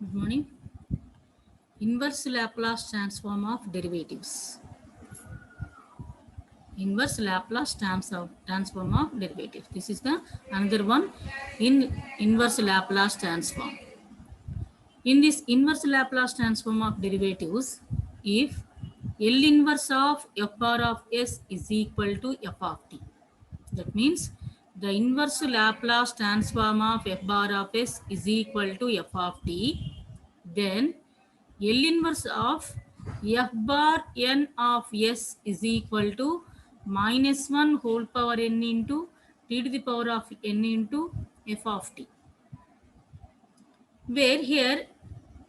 Good morning. Inverse Laplace transform of derivatives. Inverse Laplace transform of derivatives. This is the another one in inverse Laplace transform. In this inverse Laplace transform of derivatives, if L inverse of f bar of s is equal to f of t, that means the inverse Laplace transform of f bar of s is equal to f of t, then L inverse of f bar n of s is equal to minus 1 whole power n into t to the power of n into f of t, where here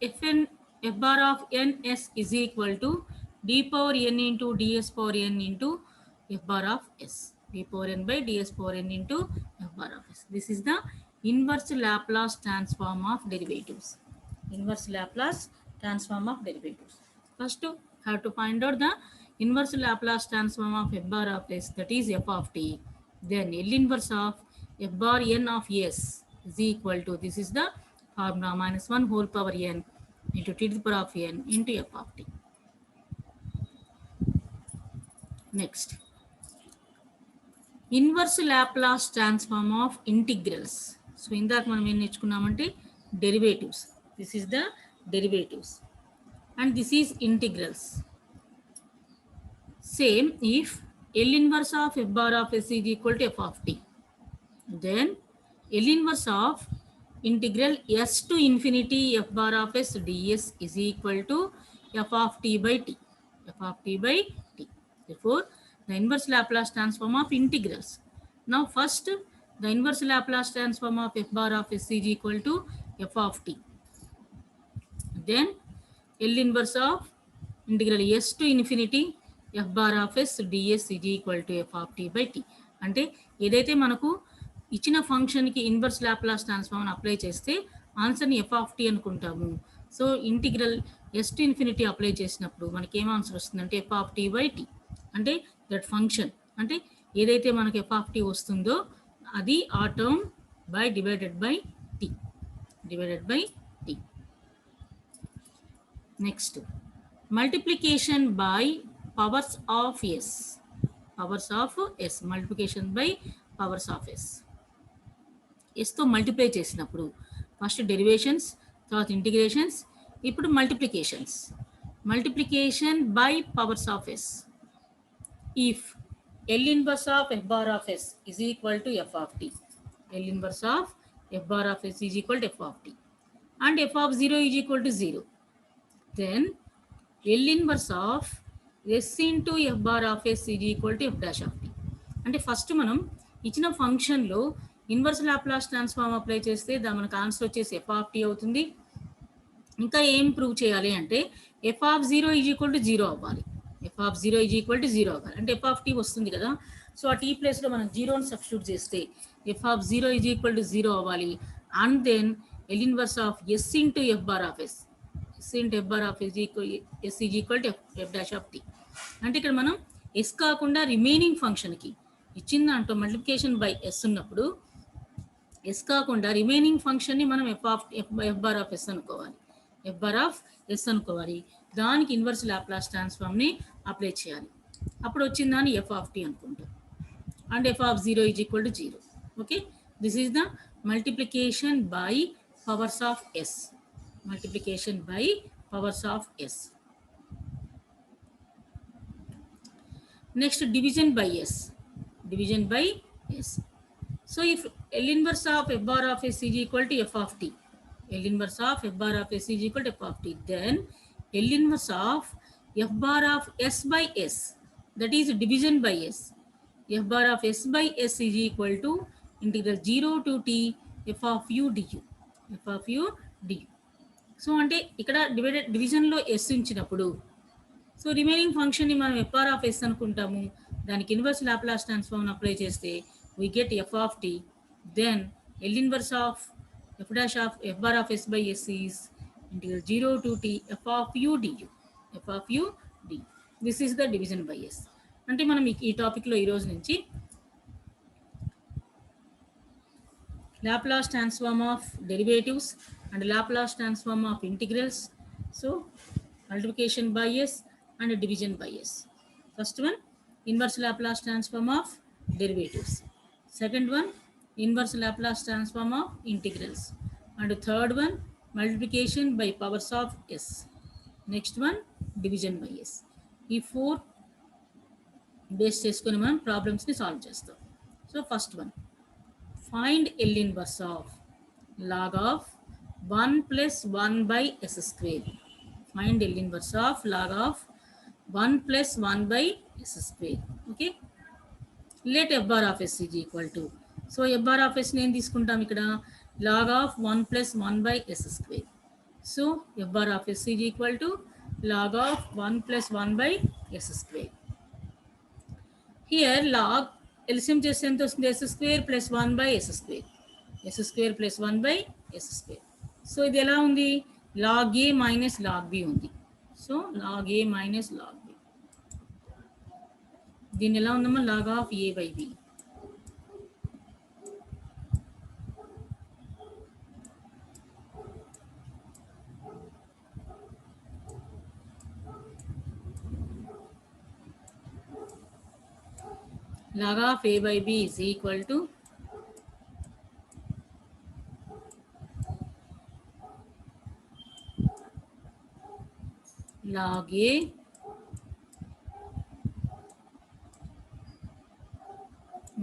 f bar of ns is equal to d power n into ds power n into f bar of s, d power n by ds power n into f bar of s. This is the inverse Laplace transform of derivatives. Inverse Laplace transform of derivatives. First, have to find out the inverse Laplace transform of f bar of s, that is f of t. Then L inverse of f bar n of s is equal to, this is the formula, minus 1 whole power n into t to the power of n into f of t. Next, inverse Laplace transform of integrals. So ఇందాక మనం ఏం నేర్చుకున్నామంటే derivatives. This is the derivatives and this is integrals. Same, if L inverse of f bar of s is equal to f of t, then L inverse of integral s to infinity f bar of s ds is equal to f of t by t, f of t by t. Therefore, the inverse Laplace transform of integrals. Now first, the inverse Laplace transform of f bar of s is equal to f of t. Then L inverse of integral s to infinity f bar of s ds is equal to f of t by t. అంటే ఏదైతే మనకు ఇచ్చిన ఫంక్షన్కి inverse Laplace transform apply చేస్తే ఆన్సర్ని F of T అనుకుంటాము. So integral S to infinity apply చేసినప్పుడు మనకి ఏం ఆన్సర్ వస్తుందంటే F of T by T. అంటే దట్ ఫంక్షన్, అంటే ఏదైతే మనకు ఎఫ్ ఆఫ్ టీ వస్తుందో అది ఆ term by divided by T, divided by T. Next, multiplication by powers of s. Powers of s, multiplication by powers of s. s తో multiply చేసినప్పుడు first derivations, తర్వాత integrations, ఇప్పుడు multiplications. Multiplication by powers of s. If L inverse of f bar of s is equal to f of t, L inverse of f bar of s is equal to f of t, and f of 0 is equal to 0, then L inverse of s into f bar of s is equal to f dash of t. అంటే first మనం ఇచ్చిన ఫంక్షన్లో inverse Laplace transform apply చేస్తే దాని మనకు answer వచ్చేసి F of tea అవుతుంది. ఇంకా ఏం ప్రూవ్ చేయాలి అంటే F of 0 is equal to 0 అవ్వాలి, F of 0 is equal to 0 అవ్వాలి. అంటే ఎఫ్ ఆఫ్ టీ వస్తుంది కదా, సో ఆ టీ ప్లేస్లో మనం 0ని సబ్స్టిట్యూట్ చేస్తే F of 0 is equal to 0 అవ్వాలి. And then L inverse of S into F bar of S, into F bar of S is equal to F dash of T. అంటే ఇక్కడ మనం S కాకుండా remaining ఫంక్షన్కి ఇచ్చిన దాంట్లో multiplication by S ఉన్నప్పుడు S కాకుండా రిమైనింగ్ ఫంక్షన్ని మనం ఎఫ్ బార్ ఆఫ్ ఎస్ అనుకోవాలి, ఎఫ్ బార్ ఆఫ్ ఎస్ అనుకోవాలి. దానికి ఇన్వర్స్ లాప్లాస్ ట్రాన్స్ఫార్మ్ని అప్లై చేయాలి. అప్పుడు వచ్చిన దాన్ని ఎఫ్ ఆఫ్ టీ అనుకుంటాం. And F of 0 is equal to 0. Okay, this is the multiplication by powers of S, multiplication by powers of s. Next, division by s, division by s. So if L inverse of f bar of s is equal to f of t, L inverse of f bar of s is equal to f of t, then L inverse of f bar of s by s, that is division by s, f bar of s by s is equal to integral 0 to t f of u du, f of u du. So అంటే ఇక్కడ డివిజన్లో yes ఉంచినప్పుడు so remaining ఫంక్షన్ని మనం F R of S అనుకుంటాము. దానికి inverse Laplace transform apply చేస్తే we get F of T. Then L inverse of F dash of F bar of S by S is integral 0 to T F of U du, F of U D. This is the division by S. అంటే మనం ఈ టాపిక్లో ఈరోజు నుంచి Laplace transform of derivatives and Laplace transform of integrals. So multiplication by s and division by s. First one, inverse Laplace transform of derivatives. Second one, inverse Laplace transform of integrals. And third one, multiplication by powers of s. Next one, division by s. ఈ four base చేసుకొని మనం ప్రాబ్లమ్స్ని solve చేస్తాం. So first one, find L inverse of log of 1 plus 1 by s square. Find L inverse of log of 1 plus 1 by s square. Okay. Let f bar of s is equal to. So f bar of s నేను తీసుకుంటాం ఇక్కడ log of 1 plus 1 by s square. So f bar of s is equal to log of 1 plus 1 by s square. Here log LCM చేస్తే ఎంత వస్తుంది? s square plus 1 by s square. s square plus 1 by s square. So ఇది ఎలా ఉంది? log a minus log b ఉంది. So log a minus log b. దీన్ని ఎలా ఉందమ్మా? log of a by b. log of a by b is equal to log a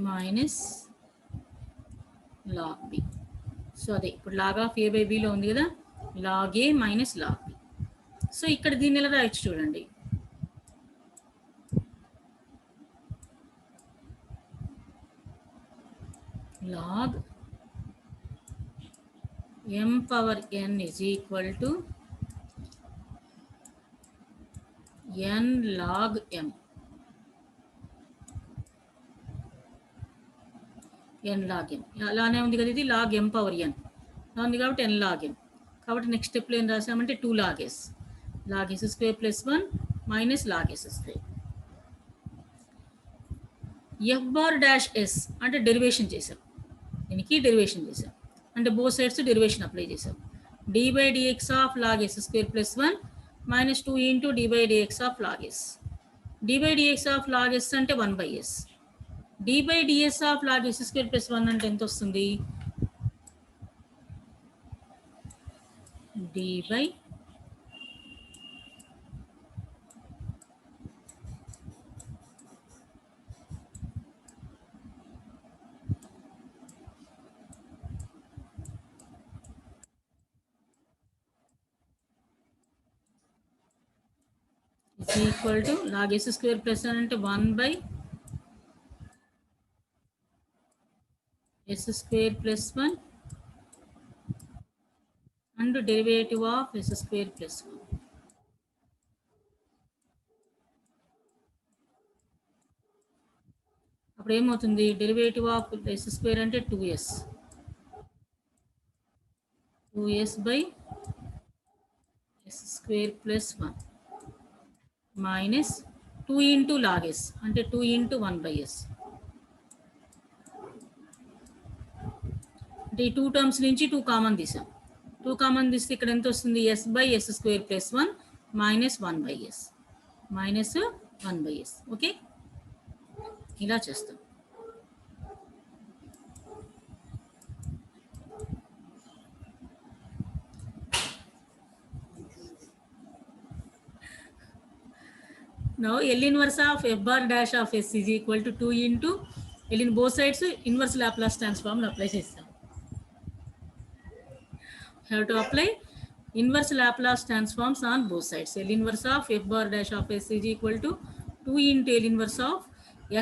minus log b. So అదే ఇప్పుడు log of a by b లో ఉంది కదా, log a minus log b. So ఇక్కడ దీన్ని ఎలా రాయొచ్చు చూడండి. log m power n is equal to n log m. n log m అలానే ఉంది కదా, ఇది log m power n ఉంది కాబట్టి n log m. కాబట్టి నెక్స్ట్ స్టెప్లో ఏం రాసామంటే 2 log s, log s square plus 1 minus log s square. f bar dash s అంటే డెరివేషన్ చేసాం, దీనికి డెరివేషన్ చేసాం అంటే బోత్ సైడ్స్ డెరివేషన్ అప్లై చేసాం. d by dx of log s square plus 1 minus 2 into d by dx of log s. d by dx of log s అంటే 1 by s. d by ds of log s square plus 1 అంటే ఎంత వస్తుంది? d by is equal to log s square plus 1 అంటే 1 by s square plus 1 and derivative of s square plus 1. అప్పుడు ఏమవుతుంది? Derivative of s square అంటే 2s, 2s by s square plus 1 minus 2 into log s అంటే 2 into 1 by s. అంటే ఈ 2 terms నుంచి 2 common తీసాం, 2 common తీస్తే ఇక్కడ ఎంత వస్తుంది? s by s square plus 1 minus 1 by s, minus 1 by s. Okay, ఇలా చేస్తాం. Now L inverse of f bar dash of s is equal to 2 into L in both sides inverse Laplace transform apply చేస్తాం. Have to apply inverse Laplace transforms on both sides. L inverse of f bar dash of s is equal to 2 into L inverse of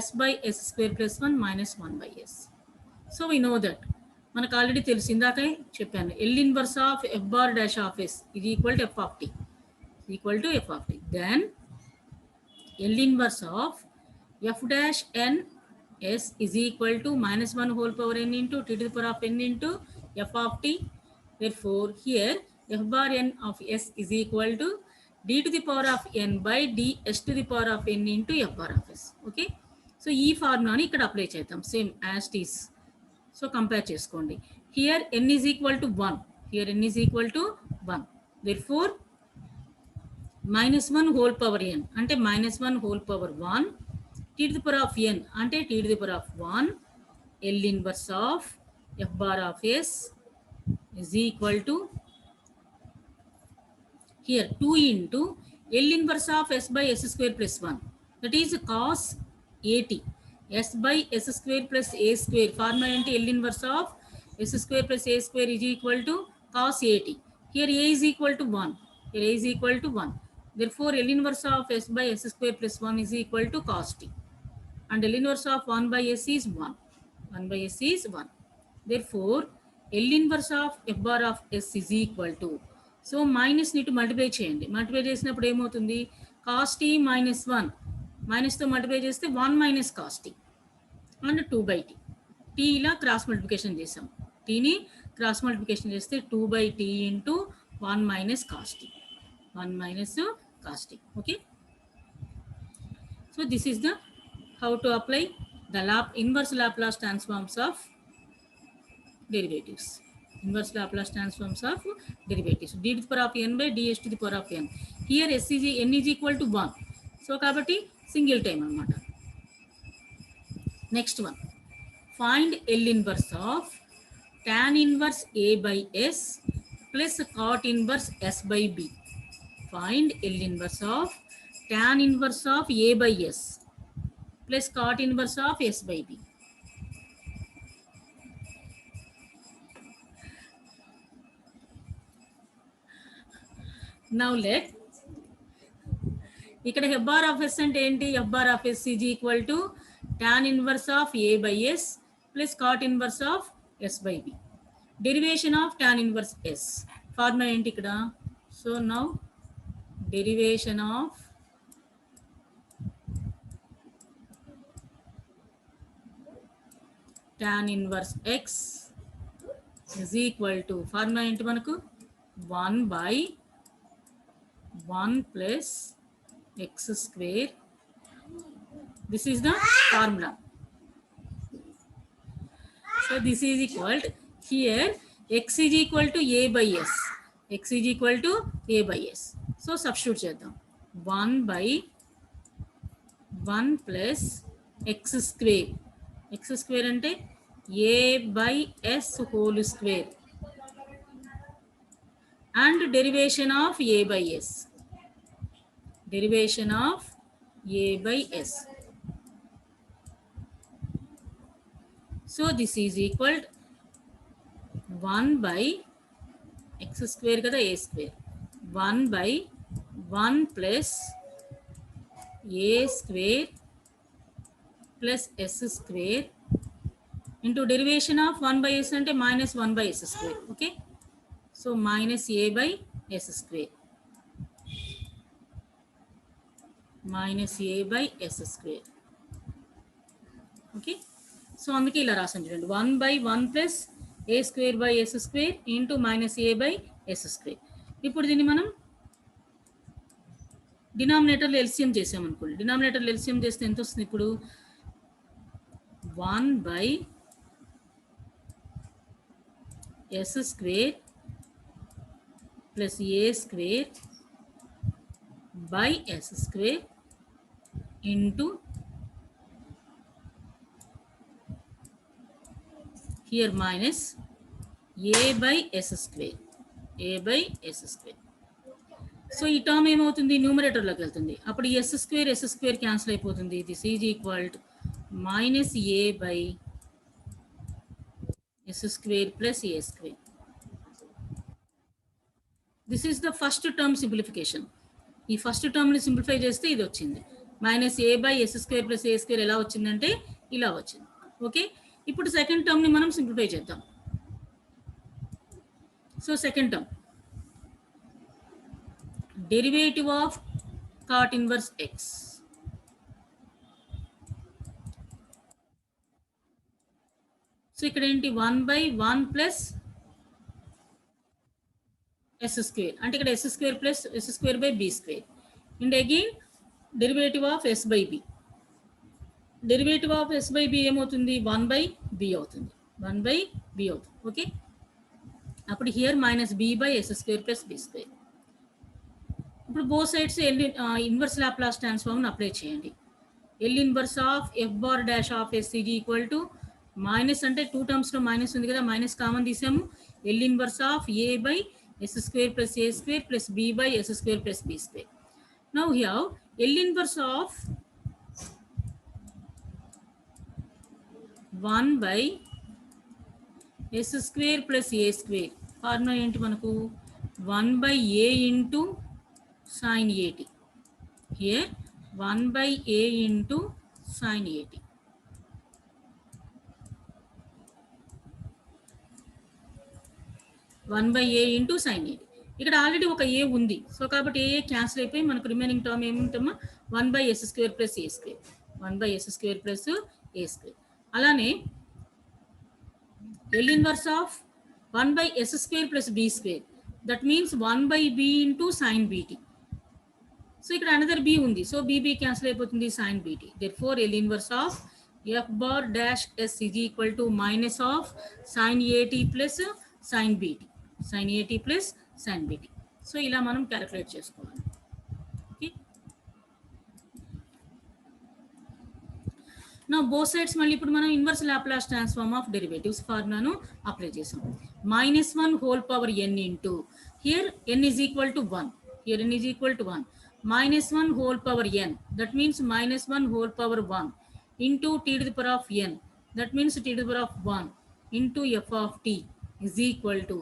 s by s square plus 1 minus 1 by s. So we know that మనకు already తెలుసు, ఇందాకే చెప్పాను. L inverse of f bar dash of s is equal to f of t, equal to f of t. Then L inverse of f dash n s is equal to minus 1 whole power n into t to the power of n into f of t. Therefore, here f bar n of s is equal to d to the power of n by ds to the power of n into f bar of s. Okay. So, ఈ ఫార్ములాని ఇక్కడ apply చేద్దాం, same as it is. So compare చేసుకోండి. Here n is equal to 1, Here n is equal to 1. Therefore, minus 1 whole power n అంటే minus 1 whole power 1 t to the power of n అంటే t to the power of 1 L inverse of f bar of s is equal to here 2 into L inverse of s by s square plus 1, that is cos 80 s by s square plus a square formula into L inverse of s square plus a square is equal to cos 80. Here a is equal to 1. Here a is equal to 1. Therefore, L inverse of s by s square plus 1 is equal to cos t. And L inverse of 1 by s is 1. 1 by s is 1. Therefore, L inverse of f bar of s is equal to, so minus ని multiply చేయండి. Multiply చేసినప్పుడు ఏమవుతుంది, cos T minus 1 మైనస్తో multiply చేస్తే 1 minus cos T and 2 by T. T ఇలా cross multiplication చేసాం. టీని cross multiplication చేస్తే 2 by T into 1 minus cos T, 1 minus cos T. Okay, so this is the how to apply the inverse Laplace transforms of derivatives. Inverse Laplace transforms of derivatives. d to the power of n by ds to the power of n. Here n is equal to 1. So kabatti single time anamata. Next one. Find L inverse of tan inverse a by s plus cot inverse s by b. Find L inverse of tan inverse of a by s plus cot inverse of s by b. Now let ఇక్కడ f bar of s అంటే ఏంటి, f bar of s is equal to tan inverse of a by s plus cot inverse of s by b. Derivation of tan inverse s formula ఏంటి ఇక్కడ, so now derivation of tan inverse x is equal to, formula ఏంటి మనకు, 1 by 1 plus x square. This is the formula. So this is equal to, here x is equal to a by s. X is equal to a by s. So substitute చేద్దాం. 1 by 1 plus x square. X square అంటే a by s whole square. And derivation of a by s. Derivation of a by s. So this is equal to 1 by x square kada a square. 1 by 1 plus a square plus s square into derivation of 1 by s ante minus 1 by s square. Okay, so minus a by s square. Minus a by s square. Okay, so అందుకే ఇలా రాసాను చూడండి, 1 by 1 plus a square by s square into minus a by s square. ఇప్పుడు దీన్ని మనం డినామినేటర్లో LCM చేసామనుకోండి. డినామినేటర్లో LCM చేస్తే ఎంత వస్తుంది, ఇప్పుడు 1 by s square plus a square by s square into here minus a by s square. A by s square. So ఈ term ఏమవుతుంది, న్యూమరేటర్లోకి వెళ్తుంది. అప్పుడు ఎస్ స్క్వేర్ క్యాన్సిల్ అయిపోతుంది. This is equal to minus A by S square plus A square. This is the first term simplification. ఈ first టర్మ్ని simplify చేస్తే ఇది వచ్చింది, minus A by S square plus A square. ఎలా వచ్చిందంటే ఇలా వచ్చింది. ఓకే, ఇప్పుడు సెకండ్ టర్మ్ని మనం సింప్లిఫై చేద్దాం. So second term, derivative of cot inverse x. So ఇక్కడ ఏంటి, 1 by 1 plus s square అంటే ఇక్కడ s square plus s square by b square. And again derivative of s by b. Derivative of s by b ఏమవుతుంది, 1 by b అవుతుంది. 1 by b అవుతుంది. Okay, అప్పుడు here minus B by S square plus B square. ఇప్పుడు both sides inverse Laplace transform apply చేయండి. L inverse of F bar dash of S is equal to minus అంటే two టర్మ్స్లో minus ఉంది కదా, minus common తీసాము. L inverse of A by S square plus A square plus B by S square plus B square. Now here L inverse of 1 by S square plus A square formula ఏంటి మనకు 1 by A into sine A T. Here 1 by A into sine A T. One by A into sine A T. ఇక్కడ already ఒక ఏ ఉంది, so కాబట్టి ఏ cancel అయిపోయి మనకు remaining term ఏముంటామా 1 by S square plus A square. 1 by S square plus A square. అలానే L inverse of 1 by s square plus b square. That means 1 by b into sin bt. So ఇక్కడ another b ఉంది, so b cancel అయిపోతుంది sin bt. Therefore L inverse of f bar dash s is equal to minus of sin at plus sin bt. Sin at plus sin bt. So ఇలా మనం calculate చేసుకోవాలి. Okay. Now both sides మళ్ళీ ఇప్పుడు మనం inverse Laplace transform of derivatives ఫార్ములాను apply చేసాం. -1 whole power n into here n is equal to 1. Here n is equal to 1. -1 whole power n, that means -1 whole power 1 into t to the power of n, that means t to the power of 1 into f of t is equal to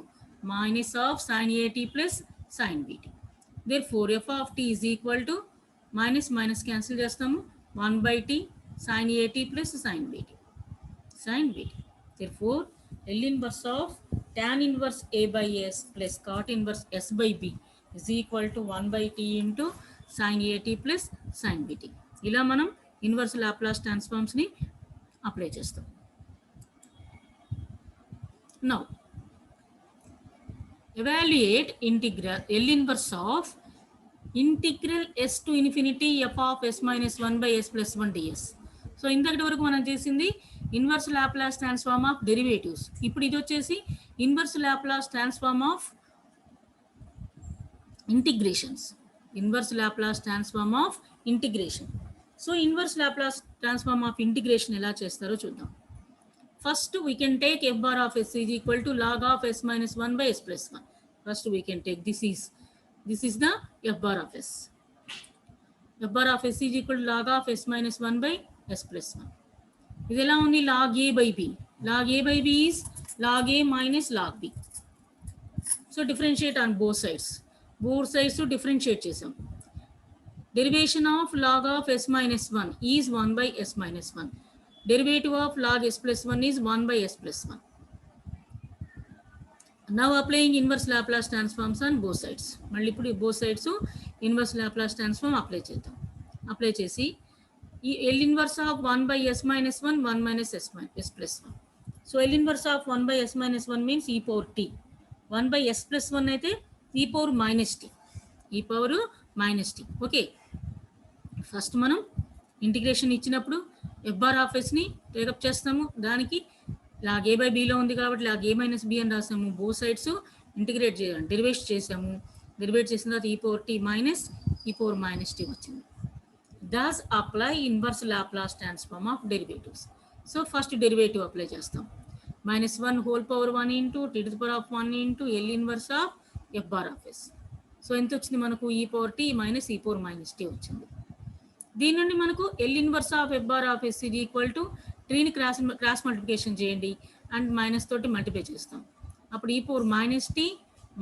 minus of sin at plus sin bt. Therefore f of t is equal to minus minus cancel చేస్తాము 1 by t sin at plus sin bt. Sin bt. Therefore L inverse of tan inverse a by s plus cot inverse s by b is equal to 1 by t into sin at plus sin bt. ఇలా మనం inverse Laplace transforms ని apply చేస్తాం. Now evaluate integral L inverse of integral s to infinity f of s minus 1 by s plus 1 ds. So ఇంతటి వరకు మనం చేసింది inverse Laplace transform of derivatives. ఇప్పుడు ఇది వచ్చేసి inverse Laplace transform of integrations. Inverse Laplace transform of integration. So inverse Laplace transform of integration ఎలా చేస్తారో చూద్దాం. First we can take f bar of s is equal to log of s minus 1 by s plus 1. First we can take this is the f bar of s. F bar of s is equal to log of s minus 1 by s plus 1. This is only log a by b. Log a by b is log a minus log b. So differentiate on both sides. Both sides to differentiate chesam. Derivation of log of s minus 1 is 1 by s minus 1. Derivative of log s plus 1 is 1 by s plus 1. Now applying inverse Laplace transforms on both sides. మళ్ళీ ఇప్పుడు both sides inverse Laplace transform apply చేద్దాం. Apply చేసి ఈ L inverse of 1 by s minus 1, 1 minus s plus 1. So L inverse of 1 by s minus 1 means e power t. 1 by s plus 1 అయితే e power minus t. e power minus t. Okay, first మనం integration ఇచ్చినప్పుడు f bar of s ని take up చేస్తాము. దానికి log a by b లో ఉంది కాబట్టి log a minus b అని రాసాము. బోత్ సైడ్స్ ఇంటిగ్రేట్ చేయాలి, డెరివేట్ చేసాము. డెరివేట్ చేసిన తర్వాత e power t minus e power minus t వచ్చింది. Thus apply inverse Laplace transform of derivatives. So first derivative apply చేస్తాం. -1 whole power 1 into t to the power of 1 into L inverse of f bar of s. So ఎంత వచ్చింది మనకు e power t minus e power minus t వచ్చింది. దీని నుండి మనకు L inverse of f bar of s is equal to 3ని cross multiplication చేయండి and minus తోటి మల్టిప్లై చేస్తాం. అప్పుడు e power minus t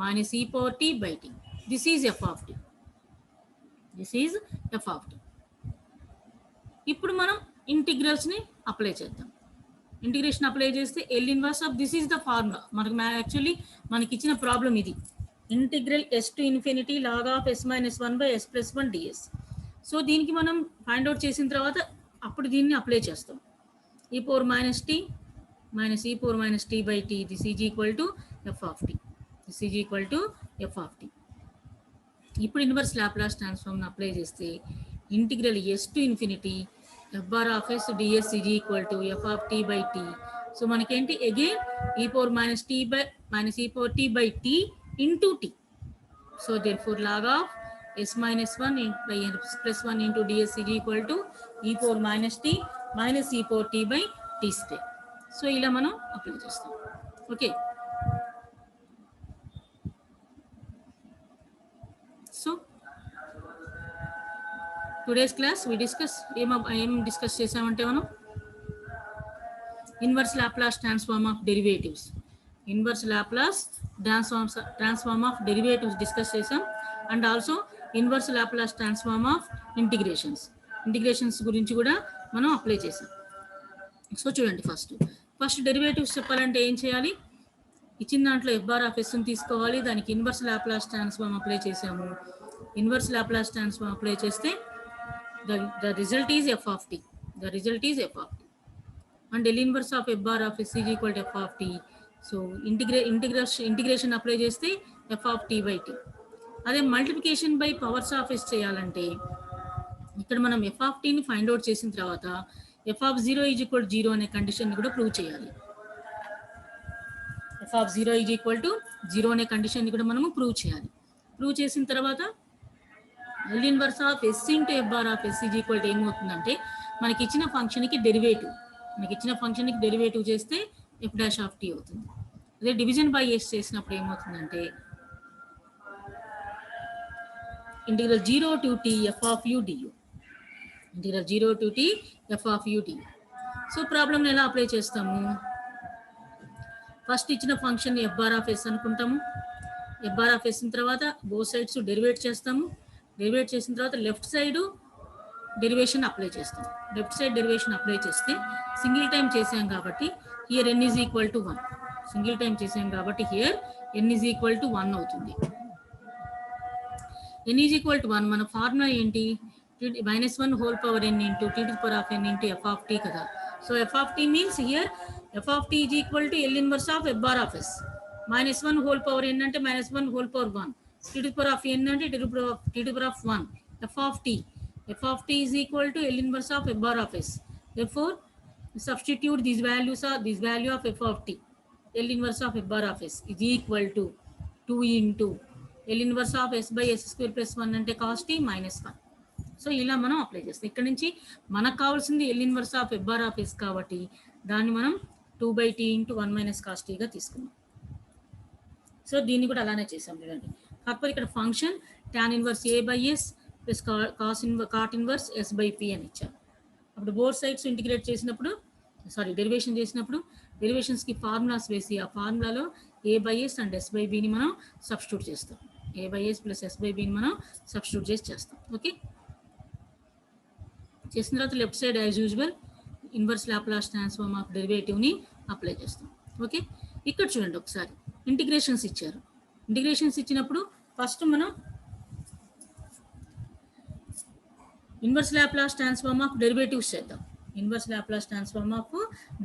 minus e power t by t. This is f of t. This is f of t. ఇప్పుడు మనం ఇంటిగ్రల్స్ని apply చేద్దాం. Integration apply చేస్తే L inverse of this is the formula. మనకు actually మనకి ఇచ్చిన problem ఇది. Integral s to infinity log of s minus 1 by s plus 1 ds. So దీనికి మనం ఫైండ్ అవుట్ చేసిన తర్వాత అప్పుడు దీన్ని అప్లై చేస్తాం. e power minus t minus e power minus t by t. This is equal to f of t. This is equal to f of t. ఇప్పుడు inverse Laplace transform apply చేస్తే integral s to infinity f bar of s ds is equal to f of t by t so మనకేంటి again e power minus t by minus e power t by t into t. So therefore log of s minus 1 by s plus 1 into ds is equal to e power minus t minus e power t by t square. So ఇలా మనం apply చేస్తాం. Okay, so today's class we discuss ఏం discuss చేసామంటే మనం inverse Laplace transform of derivatives, inverse Laplace transform of derivatives discuss చేసాం. And also inverse Laplace transform of integrations గురించి కూడా మనం అప్లై చేసాం. సో చూడండి, ఫస్ట్ డెరివేటివ్స్ చెప్పాలంటే ఏం చేయాలి? ఇచ్చిన దాంట్లో ఎఫ్ బార్ ఆఫ్ ఎస్ని తీసుకోవాలి, దానికి ఇన్వర్స్ లాప్లాస్ ట్రాన్స్ఫార్మ్ అప్లై చేసాము. ఇన్వర్స్ లాప్లాస్ ట్రాన్స్ఫార్మ్ అప్లై చేస్తే the result is F of T, and L inverse of F bar of S is equal to F of T. So integration apply చేస్తే F of T by T. అదే multiplication by powers of S చేయాలంటే ఇక్కడ మనం F of టీని find out చేసిన తర్వాత F of 0 is equal 0 అనే condition కూడా ప్రూవ్ చేయాలి. F of 0 is equal to 0 అనే కండిషన్ కూడా మనము ప్రూవ్ చేయాలి. ప్రూవ్ చేసిన తర్వాత L inverse of S into F bar of S is equal to ఏమవుతుందంటే మనకి ఇచ్చిన ఫంక్షన్కి డెరివేటివ్ చేస్తే ఎఫ్ డాష్ ఆఫ్ టీ అవుతుంది. అదే డివిజన్ బై ఎస్ చేసినప్పుడు ఏమవుతుందంటే integral 0 to t f of u du, ఇంటిగ్రల్ 0 to t f of u du. So ప్రాబ్లమ్ని ఎలా అప్లై చేస్తాము? ఫస్ట్ ఇచ్చిన function F bar of S అనుకుంటాము. ఎఫ్ బార్ ఆఫ్ ఎస్ తర్వాత బోత్ సైడ్స్ డెరివేట్ చేస్తాము. డెరివేట్ చేసిన తర్వాత లెఫ్ట్ సైడ్ డెరివేషన్ అప్లై చేస్తాం. లెఫ్ట్ సైడ్ డెరివేషన్ అప్లై చేస్తే సింగిల్ టైం చేసాం కాబట్టి here n is equal to 1. Single time చేసాం కాబట్టి here n is equal to 1 అవుతుంది. n ఈజ్ ఈక్వల్ టు 1 మన ఫార్ములా ఏంటి? -1 whole power n into t to the power of n into f of t కదా. So f of t means here f of t is equal to L inverse of f bar of s. -1 whole power n అంటే -1 whole power 1, t to the power of n అంటే t to the power of 1. f of t is equal to L inverse of f bar of s. Therefore substitute these values are this value of f of t, L inverse of f bar of s is equal to 2 into L inverse of s by s square plus 1 అంటే cos t minus 1. So ఇలా మనం apply చేస్తాం. ఇక్కడ నుంచి మనకు కావాల్సింది L inverse of f bar of s కాబట్టి దాన్ని మనం 2 by t into 1 minus cos t గా తీసుకున్నాం. సో దీన్ని కూడా అలానే చేసాం చూడండి. కాకపోతే ఇక్కడ function tan inverse a by s plus cot inverse s by p అని ఇచ్చారు. అప్పుడు బోత్ సైడ్స్ ఇంటిగ్రేట్ చేసినప్పుడు డెరివేషన్ చేసినప్పుడు డెరివేషన్స్కి ఫార్ములాస్ వేసి ఆ ఫార్ములాలో A by S and S by బిని మనం సబ్స్టిట్యూట్ చేస్తాం. A by S plus S by బిని మనం సబ్స్టిట్యూట్ చేస్తాం. ఓకే, చేసిన తర్వాత left side as usual inverse Laplace transform of డెరివేటివ్ని అప్లై చేస్తాం. ఓకే, ఇక్కడ చూడండి ఒకసారి ఇంటిగ్రేషన్స్ ఇచ్చారు. ఇంటిగ్రేషన్స్ ఇచ్చినప్పుడు ఫస్ట్ మనం inverse Laplace transform of derivatives చేద్దాం. Inverse Laplace transform of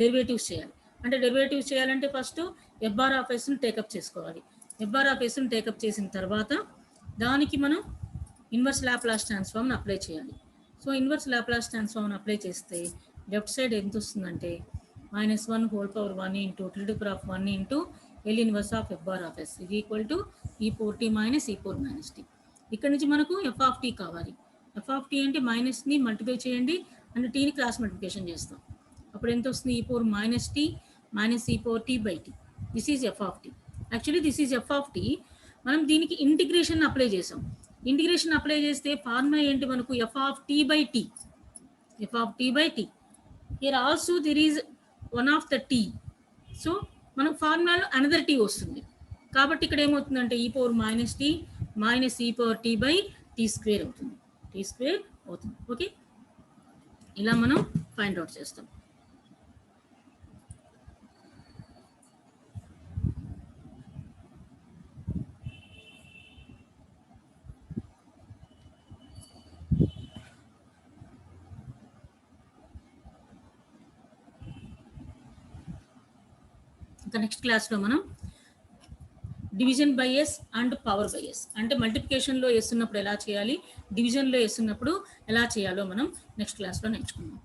derivatives చేయాలి. అంటే డెరివేటివ్స్ చేయాలంటే ఫస్ట్ ఎఫ్ బార్ ఆఫ్ ఎస్ని టేకప్ చేసుకోవాలి. ఎఫ్ బార్ ఆఫ్ ఎస్ని టేకప్ చేసిన తర్వాత దానికి మనం ఇన్వర్స్ లాప్లాస్ ట్రాన్స్ఫార్మ్ని అప్లై చేయాలి. సో ఇన్వర్స్ లాప్లాస్ ట్రాన్స్ఫార్మ్ని అప్లై చేస్తే లెఫ్ట్ సైడ్ ఎంత వస్తుందంటే -1 whole power 1 into t to the power of 1 into L inverse of F bar of S ఇది equal to e power t minus e power minus t. ఇక్కడ నుంచి మనకు F of T కావాలి. F of T అంటే మైనస్ని multiply చేయండి and టీని cross multiplication చేస్తాం. అప్పుడు ఎంత వస్తుంది? E power minus T minus e power T by T. This is F of T. Actually this is F of T. మనం దీనికి ఇంటిగ్రేషన్ అప్లై చేసాం. ఇంటిగ్రేషన్ అప్లై చేస్తే ఫార్ములా ఏంటి మనకు? F of T by T. F of T by T. Here also there is one of the T. So మనకు ఫార్ములాలో another T వస్తుంది. కాబట్టి ఇక్కడ ఏమవుతుందంటే e power minus T minus e power T by T square అవుతుంది. T square అవుతుంది. Okay, ఇలా మనం ఫైండ్ అవుట్ చేస్తాం. ఇంకా నెక్స్ట్ క్లాస్లో మనం division by S and power by S అంటే మల్టిప్లికేషన్లో ఎస్ ఉన్నప్పుడు ఎలా చేయాలి, డివిజన్లో ఎస్ ఉన్నప్పుడు ఎలా చేయాలో మనం నెక్స్ట్ క్లాస్లో నేర్చుకుందాం.